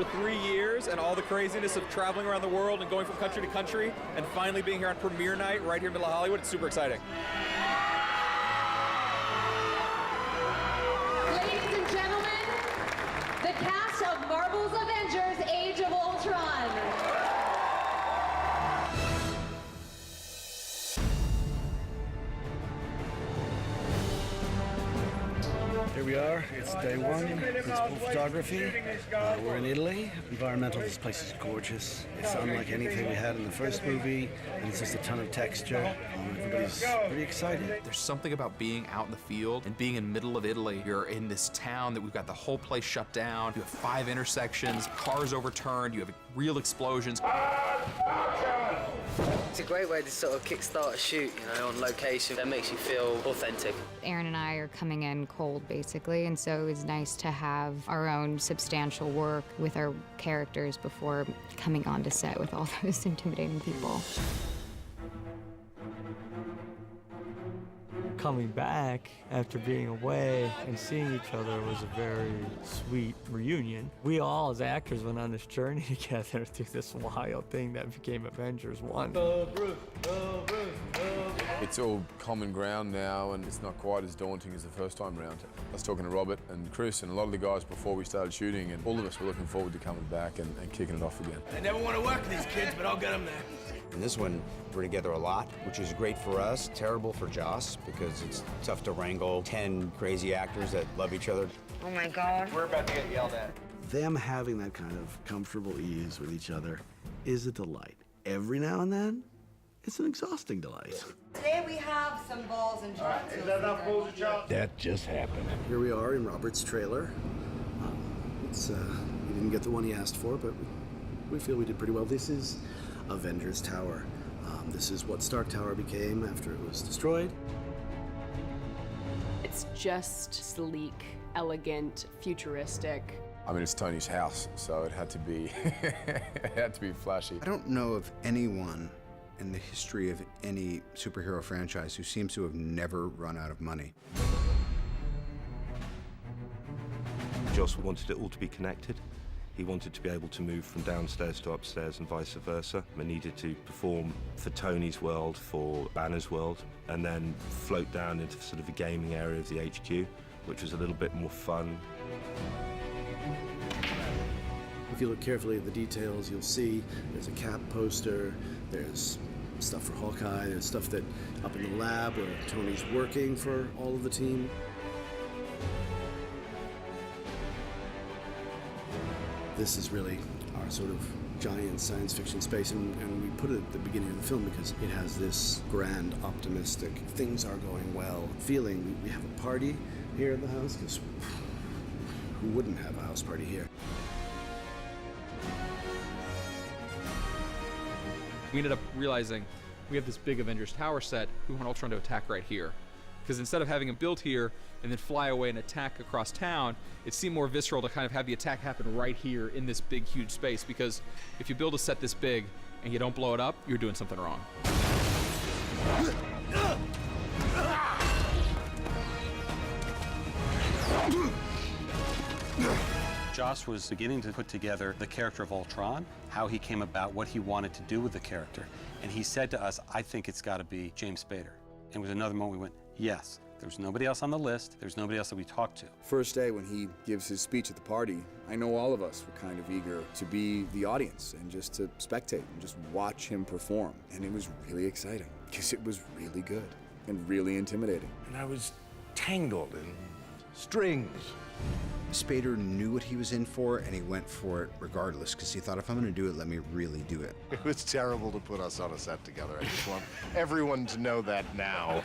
after 3 years and all the craziness of traveling around the world and going from country to country and finally being here on premiere night right here in the middle of Hollywood. It's super exciting. Ladies and gentlemen, the cast of Marvel's Avengers Age of Ultron. Here we are, it's day one, principal photography. We're in Italy. Environmental, this place is gorgeous. It's unlike anything we had in the first movie, and it's just a ton of texture. Everybody's pretty excited. There's something about being out in the field and being in the middle of Italy. You're in this town that we've got the whole place shut down. You have 5 intersections, cars overturned, you have real explosions. It's a great way to sort of kickstart a shoot, you know, on location. That makes you feel authentic. Aaron and I are coming in cold, basically, and so it was nice to have our own substantial work with our characters before coming onto set with all those intimidating people. Coming back after being away and seeing each other was a very sweet reunion. We all, as actors, went on this journey together through this wild thing that became Avengers 1. It's all common ground now, and it's not quite as daunting as the first time around. I was talking to Robert and Chris and a lot of the guys before we started shooting, and all of us were looking forward to coming back and kicking it off again. I never want to work with these kids, but I'll get them there. In this one, we're together a lot, which is great for us, terrible for Joss, because it's tough to wrangle 10 crazy actors that love each other. Oh my God. We're about to get yelled at. Them having that kind of comfortable ease with each other is a delight. Every now and then, it's an exhausting delight. Today we have some balls and drums. Is that enough balls and drums? That just happened. Here we are in Robert's trailer. We didn't get the one he asked for, but we feel we did pretty well. This is Avengers Tower. This is what Stark Tower became after it was destroyed. It's just sleek, elegant, futuristic. I mean, it's Tony's house, so it had to be, it had to be flashy. I don't know of anyone in the history of any superhero franchise who seems to have never run out of money. Joss wanted it all to be connected. He wanted to be able to move from downstairs to upstairs and vice versa. I needed to perform for Tony's world, for Banner's world, and then float down into sort of a gaming area of the HQ, which was a little bit more fun. If you look carefully at the details, you'll see there's a Cap poster, there's stuff for Hawkeye, there's stuff that up in the lab where Tony's working for all of the team. This is really our sort of giant science fiction space, and we put it at the beginning of the film because it has this grand, optimistic, things are going well feeling. We have a party here at the house, because who wouldn't have a house party here? We ended up realizing we have this big Avengers Tower set, we want Ultron to attack right here. Because instead of having him build here and then fly away and attack across town, it seemed more visceral to kind of have the attack happen right here in this big, huge space. Because if you build a set this big and you don't blow it up, you're doing something wrong. Joss was beginning to put together the character of Ultron, how he came about, what he wanted to do with the character. And he said to us, I think it's got to be James Spader. And it was another moment we went, yes. There's nobody else on the list. There's nobody else that we talked to. First day when he gives his speech at the party, I know all of us were kind of eager to be the audience and just to spectate and just watch him perform. And it was really exciting because it was really good and really intimidating. And I was tangled in strings. Spader knew what he was in for, and he went for it regardless, because he thought, if I'm going to do it, let me really do it. It was terrible to put us on a set together. I just want everyone to know that now.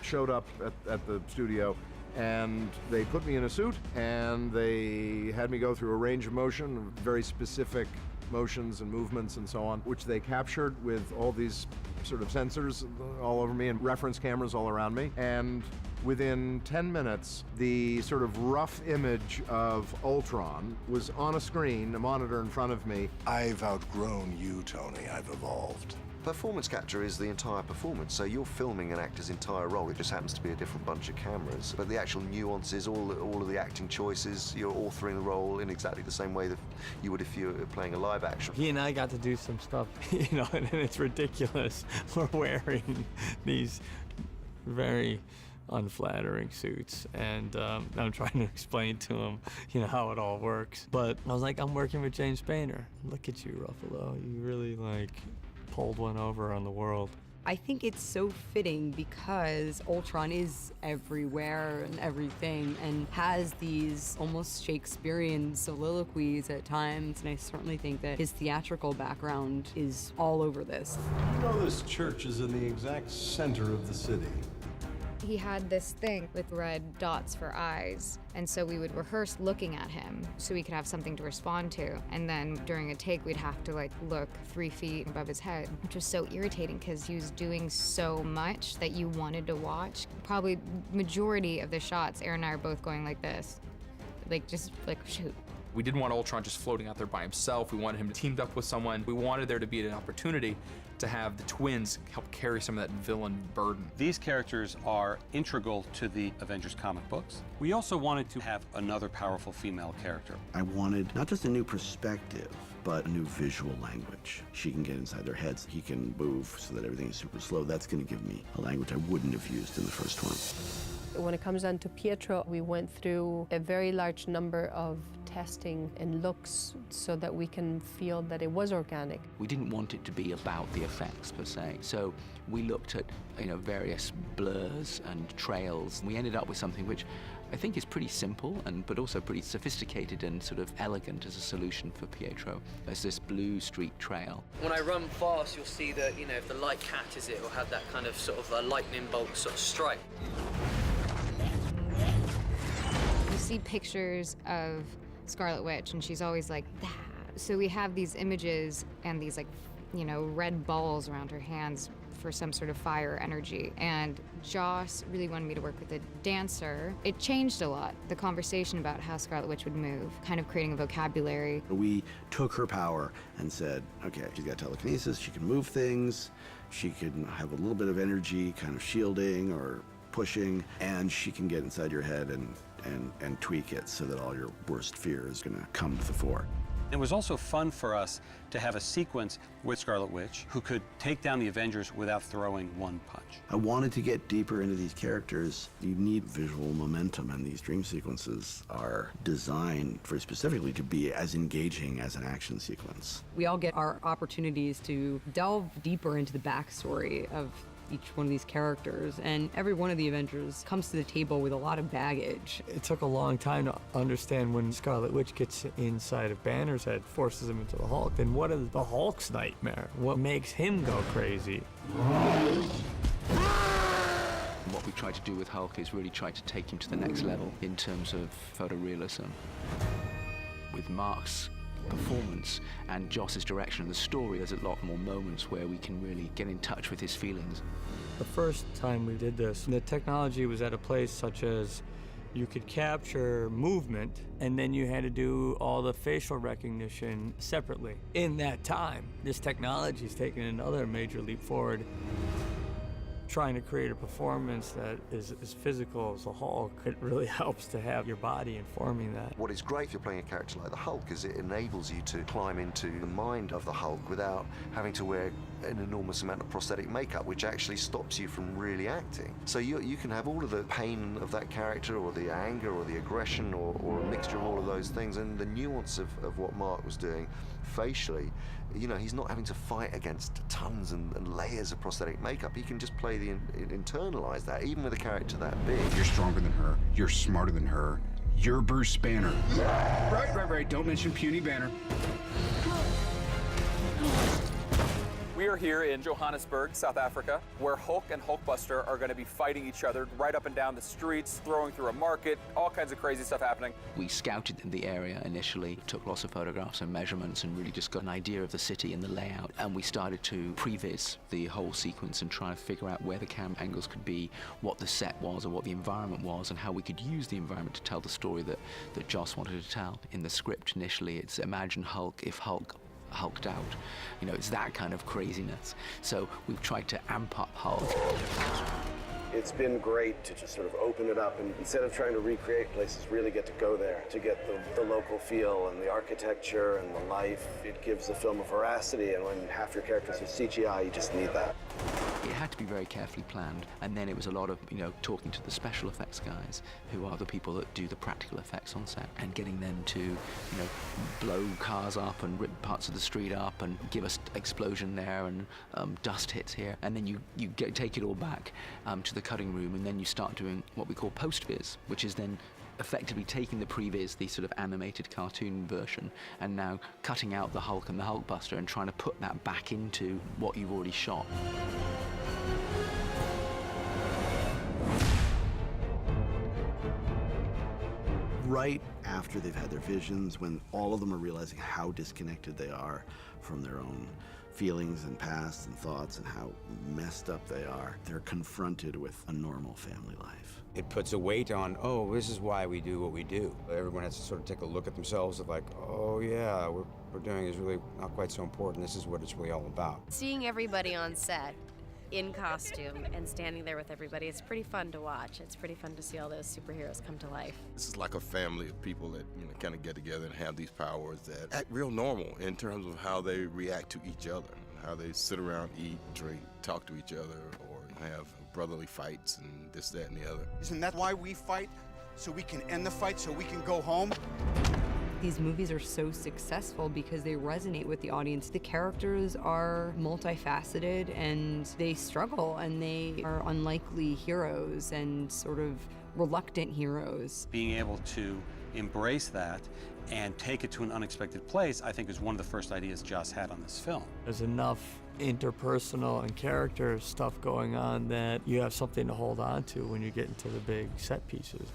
Showed up at the studio, and they put me in a suit, and they had me go through a range of motion, very specific motions and movements and so on, which they captured with all these sort of sensors all over me and reference cameras all around me. And Within 10 minutes, the sort of rough image of Ultron was on a screen, a monitor in front of me. I've outgrown you, Tony. I've evolved. Performance capture is the entire performance, so you're filming an actor's entire role. It just happens to be a different bunch of cameras. But the actual nuances, all of the acting choices, you're authoring the role in exactly the same way that you would if you were playing a live action. He and I got to do some stuff, and it's ridiculous. We're wearing these very unflattering suits, and I'm trying to explain to him, how it all works. But I was like, I'm working with James Spader. Look at you, Ruffalo. You really, pulled one over on the world. I think it's so fitting because Ultron is everywhere and everything and has these almost Shakespearean soliloquies at times, and I certainly think that his theatrical background is all over this. You know this church is in the exact center of the city. He had this thing with red dots for eyes, and so we would rehearse looking at him so we could have something to respond to. And then during a take, we'd have to look 3 feet above his head, which was so irritating because he was doing so much that you wanted to watch. Probably majority of the shots, Aaron and I are both going like this, shoot. We didn't want Ultron just floating out there by himself. We wanted him teamed up with someone. We wanted there to be an opportunity to have the twins help carry some of that villain burden. These characters are integral to the Avengers comic books. We also wanted to have another powerful female character. I wanted not just a new perspective, but a new visual language. She can get inside their heads. He can move so that everything is super slow. That's going to give me a language I wouldn't have used in the first one. When it comes down to Pietro, we went through a very large number of testing and looks so that we can feel that it was organic. We didn't want it to be about the effects per se, so we looked at various blurs and trails. We ended up with something which I think is pretty simple but also pretty sophisticated and sort of elegant as a solution for Pietro. There's this blue streak trail. When I run fast, you'll see that, if the light catches it, it'll have that kind of sort of a lightning bolt sort of strike. You see pictures of Scarlet Witch, and she's always like that. So we have these images and these red balls around her hands for some sort of fire energy. And Joss really wanted me to work with a dancer. It changed a lot, the conversation about how Scarlet Witch would move, kind of creating a vocabulary. We took her power and said, okay, she's got telekinesis, she can move things, she can have a little bit of energy, kind of shielding or pushing, and she can get inside your head and tweak it so that all your worst fear is going to come to the fore. It was also fun for us to have a sequence with Scarlet Witch who could take down the Avengers without throwing one punch. I wanted to get deeper into these characters. You need visual momentum, and these dream sequences are designed very specifically to be as engaging as an action sequence. We all get our opportunities to delve deeper into the backstory of each one of these characters, and every one of the Avengers comes to the table with a lot of baggage. It took a long time to understand when Scarlet Witch gets inside of Banner's head, forces him into the Hulk, then what is the Hulk's nightmare? What makes him go crazy? What we tried to do with Hulk is really try to take him to the next level in terms of photorealism. With Mark's performance and Joss's direction of the story, there's a lot more moments where we can really get in touch with his feelings. The first time we did this, the technology was at a place such as you could capture movement, and then you had to do all the facial recognition separately. In that time, this technology's taken another major leap forward. Trying to create a performance that is as physical as the Hulk, it really helps to have your body informing that. What is great if you're playing a character like the Hulk is it enables you to climb into the mind of the Hulk without having to wear an enormous amount of prosthetic makeup, which actually stops you from really acting. So you can have all of the pain of that character, or the anger, or the aggression, or a mixture of all of those things, and the nuance of what Mark was doing facially. He's not having to fight against tons and layers of prosthetic makeup. He can just play internalize that, even with a character that big. You're stronger than her. You're smarter than her. You're Bruce Banner. Right. Don't mention puny Banner. We are are here in Johannesburg, South Africa, where Hulk and Hulkbuster are going to be fighting each other right up and down the streets, throwing through a market, all kinds of crazy stuff happening. We scouted the area initially, took lots of photographs and measurements, and really just got an idea of the city and the layout. And we started to previs the whole sequence and try to figure out where the camera angles could be, what the set was, or what the environment was, and how we could use the environment to tell the story that Joss wanted to tell. In the script initially, it's imagine Hulk if Hulk hulked out. You know, it's that kind of craziness. So we've tried to amp up Hulk. It's been great to just sort of open it up and instead of trying to recreate places, really get to go there, to get the local feel and the architecture and the life. It gives the film a veracity, and when half your characters are CGI, you just need that. It had to be very carefully planned, and then it was a lot of, talking to the special effects guys, who are the people that do the practical effects on set, and getting them to, blow cars up and rip parts of the street up and give us explosion there and dust hits here, and then you take it all back to the cutting room, and then you start doing what we call post-viz, which is then effectively taking the previs, the sort of animated cartoon version, and now cutting out the Hulk and the Hulkbuster and trying to put that back into what you've already shot. Right after they've had their visions, when all of them are realizing how disconnected they are from their own feelings and past and thoughts and how messed up they are, they're confronted with a normal family life. It puts a weight on, oh, this is why we do what we do. Everyone has to sort of take a look at themselves of like, oh yeah, what we're doing is really not quite so important. This is what it's really all about. Seeing everybody on set in costume and standing there with everybody, it's pretty fun to watch. It's pretty fun to see all those superheroes come to life. This is like a family of people that kind of get together and have these powers that act real normal in terms of how they react to each other, how they sit around, eat, drink, talk to each other, or have brotherly fights and this, that, and the other. Isn't that why we fight? So we can end the fight, so we can go home? These movies are so successful because they resonate with the audience. The characters are multifaceted and they struggle, and they are unlikely heroes and sort of reluctant heroes. Being able to embrace that and take it to an unexpected place, I think, is one of the first ideas Joss had on this film. There's enough interpersonal and character stuff going on that you have something to hold on to when you get into the big set pieces.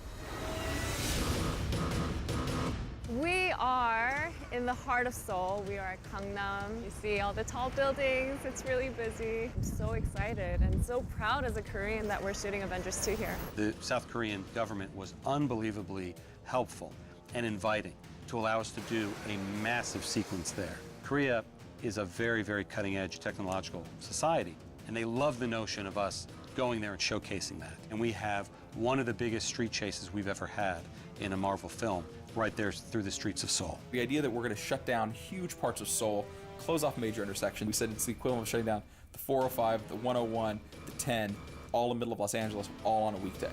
We are in the heart of Seoul. We are at Gangnam. You see all the tall buildings. It's really busy. I'm so excited and so proud as a Korean that we're shooting Avengers 2 here. The South Korean government was unbelievably helpful and inviting to allow us to do a massive sequence there. Korea is a very, very cutting-edge technological society, and they love the notion of us going there and showcasing that. And we have one of the biggest street chases we've ever had in a Marvel film right there through the streets of Seoul. The idea that we're going to shut down huge parts of Seoul, close off major intersections. We said it's the equivalent of shutting down the 405, the 101, the 10, all in the middle of Los Angeles, all on a weekday.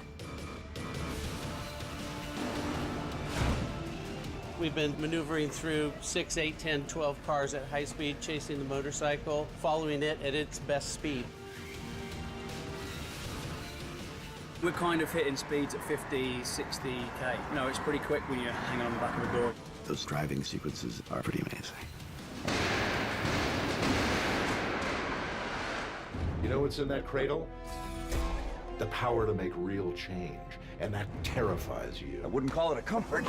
We've been maneuvering through 6, 8, 10, 12 cars at high speed, chasing the motorcycle, following it at its best speed. We're kind of hitting speeds at 50, 60k. No, it's pretty quick when you're hanging on the back of the door. Those driving sequences are pretty amazing. You know what's in that cradle? The power to make real change, and that terrifies you. I wouldn't call it a comfort.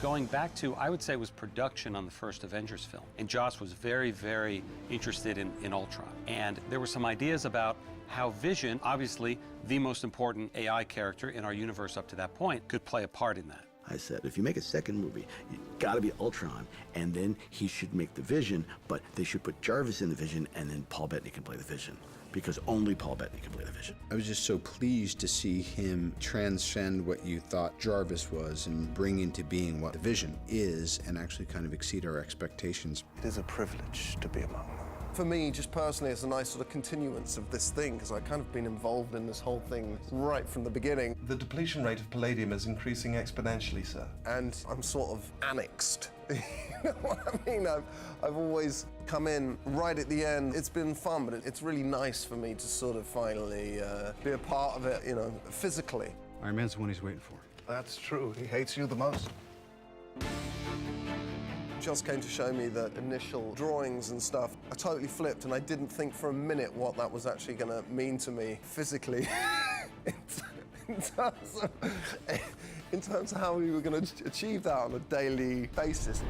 Going back to, I would say, was production on the first Avengers film. And Joss was very, very interested in Ultron. And there were some ideas about how Vision, obviously the most important AI character in our universe up to that point, could play a part in that. I said, if you make a second movie, you gotta be Ultron, and then he should make the Vision, but they should put Jarvis in the Vision, and then Paul Bettany can play the Vision, because only Paul Bettany can play the Vision. I was just so pleased to see him transcend what you thought Jarvis was and bring into being what the Vision is and actually kind of exceed our expectations. It is a privilege to be among them. For me, just personally, it's a nice sort of continuance of this thing, because I've kind of been involved in this whole thing right from the beginning. The depletion rate of palladium is increasing exponentially, sir. And I'm sort of annexed. You know what I mean? I've always come in right at the end. It's been fun, but it's really nice for me to sort of finally be a part of it, physically. Iron Man's the one he's waiting for. That's true. He hates you the most. just came to show me the initial drawings and stuff, I totally flipped, and I didn't think for a minute what that was actually going to mean to me physically in terms of how we were going to achieve that on a daily basis.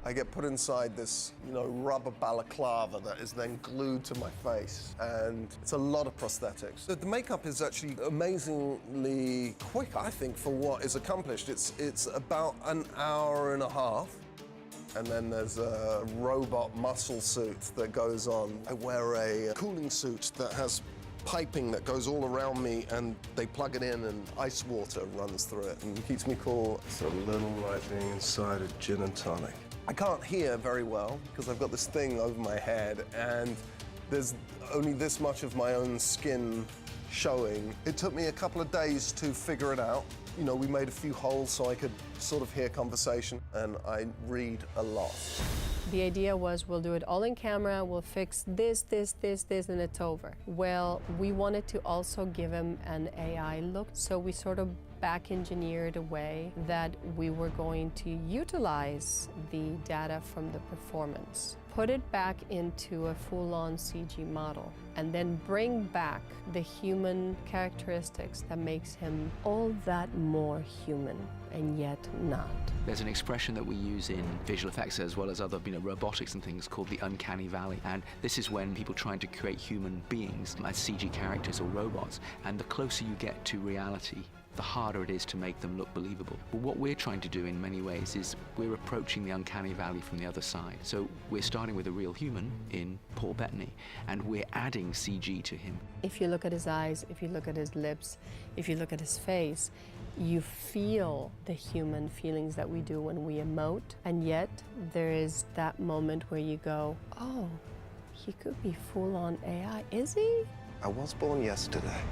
I get put inside this, rubber balaclava that is then glued to my face, and it's a lot of prosthetics. The makeup is actually amazingly quick, I think, for what is accomplished. It's about an hour and a half, and then there's a robot muscle suit that goes on. I wear a cooling suit that has piping that goes all around me, and they plug it in and ice water runs through it and keeps me cool. It's a little lightning inside a gin and tonic. I can't hear very well because I've got this thing over my head, and there's only this much of my own skin showing. It took me a couple of days to figure it out. We made a few holes so I could sort of hear conversation, and I read a lot. The idea was we'll do it all in camera, we'll fix this, and it's over. Well, we wanted to also give him an AI look, so we sort of back-engineered a way that we were going to utilize the data from the performance, put it back into a full-on CG model, and then bring back the human characteristics that makes him all that more human, and yet not. There's an expression that we use in visual effects as well as other robotics and things called the uncanny valley, and this is when people trying to create human beings as CG characters or robots, and the closer you get to reality, the harder it is to make them look believable. But what we're trying to do in many ways is we're approaching the uncanny valley from the other side. So we're starting with a real human in Paul Bettany, and we're adding CG to him. If you look at his eyes, if you look at his lips, if you look at his face, you feel the human feelings that we do when we emote, and yet there is that moment where you go, oh, he could be full-on AI, is he? I was born yesterday.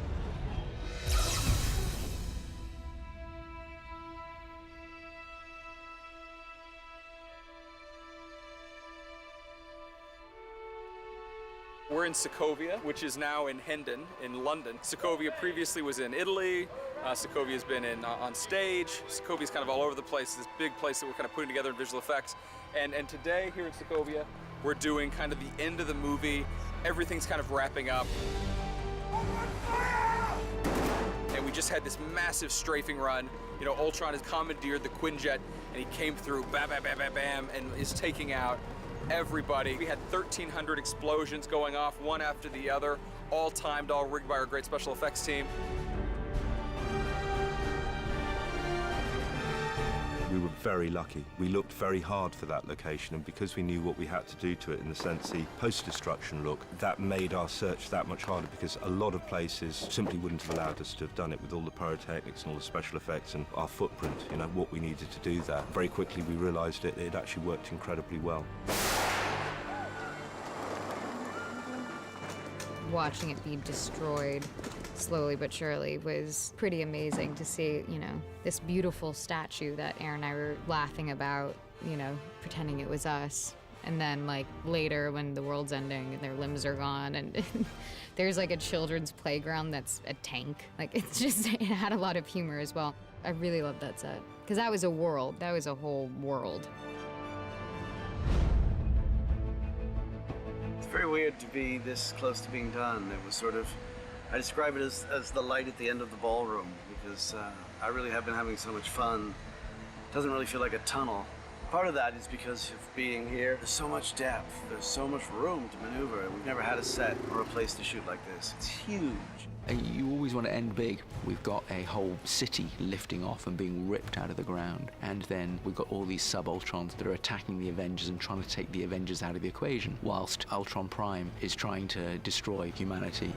We're in Sokovia, which is now in Hendon, in London. Sokovia previously was in Italy. Sokovia's been on stage. Sokovia's kind of all over the place, this big place that we're kind of putting together in visual effects. And today, here in Sokovia, we're doing kind of the end of the movie. Everything's kind of wrapping up. And we just had this massive strafing run. Ultron has commandeered the Quinjet, and he came through, bam, bam, bam, bam, bam, and is taking out everybody. We had 1,300 explosions going off, one after the other, all timed, all rigged by our great special effects team. We were very lucky. We looked very hard for that location, and because we knew what we had to do to it in the sense the post-destruction look, that made our search that much harder, because a lot of places simply wouldn't have allowed us to have done it with all the pyrotechnics and all the special effects and our footprint, what we needed to do there. Very quickly we realized it actually worked incredibly well. Watching it be destroyed slowly but surely was pretty amazing to see, this beautiful statue that Aaron and I were laughing about, pretending it was us. And then, later when the world's ending and their limbs are gone and there's, a children's playground that's a tank. It had a lot of humor as well. I really loved that set. Because that was a world. That was a whole world. It's very weird to be this close to being done. It was sort of, I describe it as the light at the end of the ballroom, because I really have been having so much fun. It doesn't really feel like a tunnel. Part of that is because of being here. There's so much depth, there's so much room to maneuver. We've never had a set or a place to shoot like this. It's huge. You always want to end big. We've got a whole city lifting off and being ripped out of the ground. And then we've got all these sub-Ultrons that are attacking the Avengers and trying to take the Avengers out of the equation, whilst Ultron Prime is trying to destroy humanity.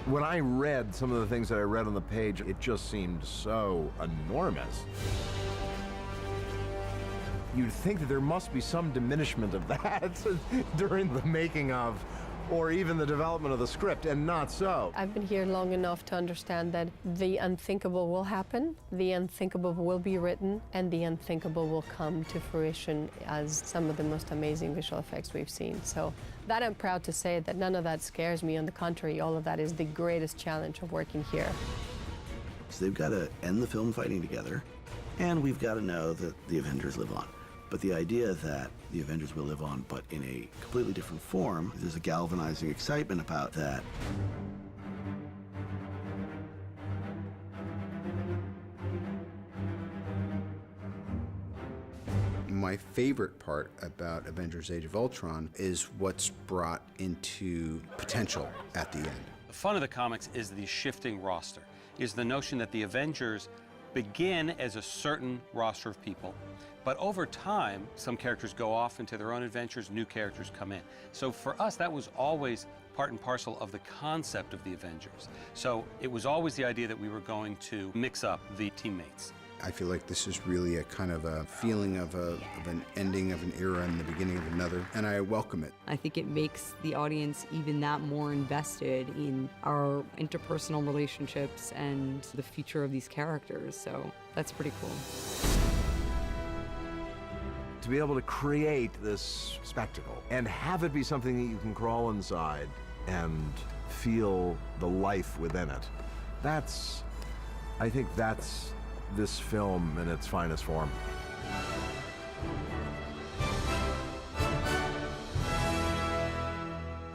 When I read some of the things that I read on the page, it just seemed so enormous. You'd think that there must be some diminishment of that during the making of, or even the development of the script, and not so. I've been here long enough to understand that the unthinkable will happen, the unthinkable will be written, and the unthinkable will come to fruition as some of the most amazing visual effects we've seen. So that I'm proud to say that none of that scares me. On the contrary, all of that is the greatest challenge of working here. So they've got to end the film fighting together, And we've got to know that the Avengers live on. But the idea that the Avengers will live on, but in a completely different form, there's a galvanizing excitement about that. My favorite part about Avengers Age of Ultron is what's brought into potential at the end. The fun of the comics is the shifting roster, is the notion that the Avengers begin as a certain roster of people, but over time, some characters go off into their own adventures, new characters come in. So for us, that was always part and parcel of the concept of the Avengers. So it was always the idea that we were going to mix up the teammates. I feel like this is really a kind of a feeling of an ending of an era and the beginning of another, and I welcome it. I think it makes the audience even that more invested in our interpersonal relationships and the future of these characters, so that's pretty cool. To be able to create this spectacle and have it be something that you can crawl inside and feel the life within it, I think that's this film in its finest form.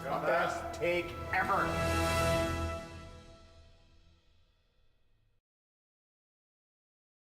The best take ever.